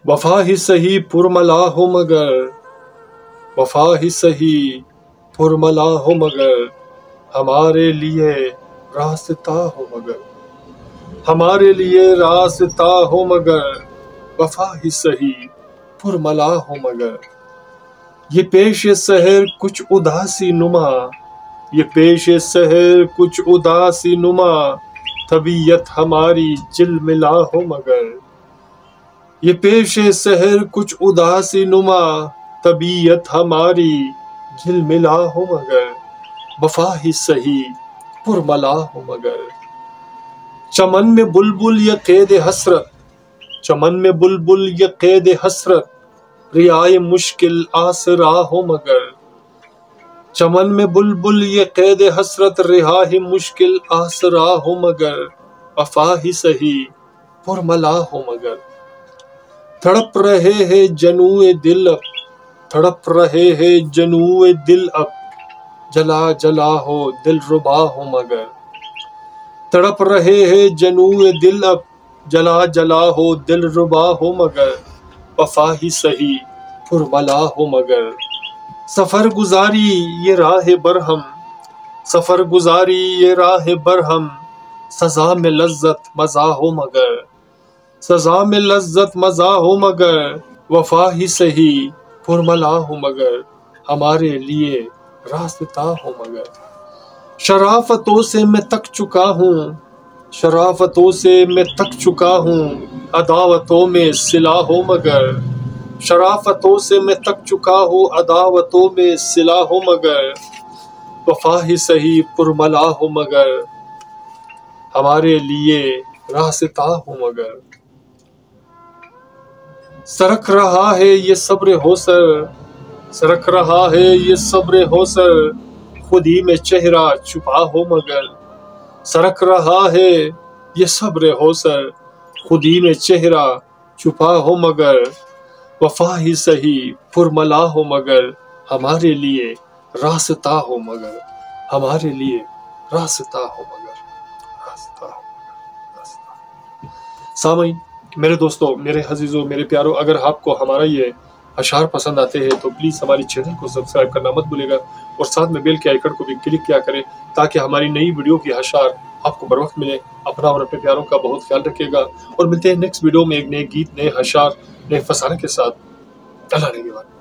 وفا ہی سہی پرملا ہو مگر، وفا ہی سہی پرملا ہو مگر، ہمارے لیے راستہ ہو مگر، ہمارے لیے راستہ ہو مگر، وفا ہی سہی پرملا ہو مگر۔ یہ پیش سحر کچھ اداسی نما، یہ پیش سحر کچھ اداسی نما، طبیعت ہماری جل ملا ہو مگر، یہ پیش سحر کچھ اداسی نما، طبیعت ہماری جل ملا ہو مگر، وفا ہی سہی پرملا ہو مگر۔ چمن میں بلبل یہ قید حسرت، چمن میں بلبل یہ قید حسرت، رعائے مشکل آسرا ہو مگر، چمن میں بلبل یہ قید حسرت، رہائے مشکل آسرا ہو مگر، وفا ہی سہی پرملا ہو مگر۔ تڑپ رہے ہیں جنوں دل اب، تڑپ رہے ہیں جنوں دل اب، جلا جلا ہو دل ربا ہو مگر، تڑپ رہے ہیں جنوں دل اب، جلا جلا ہو دل ربا ہو مگر، وفا ہی سہی پرملا ہو مگر۔ سفر گزاری یہ راہ برہم، سفر گزاری یہ راہ برہم، سزا میں لذت مزہ ہو مگر، سزا میں لذت مزہ ہو مگر، وفا ہی سہی پرملا ہو مگر، ہمارے لیے راستہ ہو مگر۔ شرافتوں سے میں تک چکا ہوں، شرافتوں سے میں تک چکا ہوں، عداوتوں میں صلہ ہو مگر، شرافتوں سے میں تک چکا ہوں، عداوتوں میں صلہ ہو مگر، وفا ہی سہی پرملا ہو مگر، ہمارے لیے راستہ ہو مگر۔ سرک رہا ہے یہ صبر ہوسر، سرک رہا ہے یہ صبر ہوسر، خودی میں چہرہ چھپا ہو مگر، سرک رہا ہے یہ صبر ہوسر، خودی میں چہرہ چھپا ہو مگر، وفا ہی سہی پرملا ہو مگر، ہمارے لیے راستہ ہو مگر، ہمارے لیے راستہ ہو مگر، راستہ ہو مگر، راستہ۔ سامعین، میرے دوستوں، میرے عزیزوں، میرے پیاروں، اگر آپ کو ہمارا یہ اشعار پسند آتے ہیں تو پلیز ہماری چینل کو سبسکرائب کرنا مت بھولے گا، اور ساتھ میں بیل کے آئیکن کو بھی کلک کیا کریں تاکہ ہماری نئی ویڈیو کی اشعار آپ کو بر وقت ملے۔ اپنا اور اپنے پیاروں کا بہت خیال رکھیے گا، اور ملتے ہیں نیکسٹ ویڈیو میں ایک نئے گیت، نئے اشعار، نئے فسانے کے ساتھ۔ اللہ نگہبان۔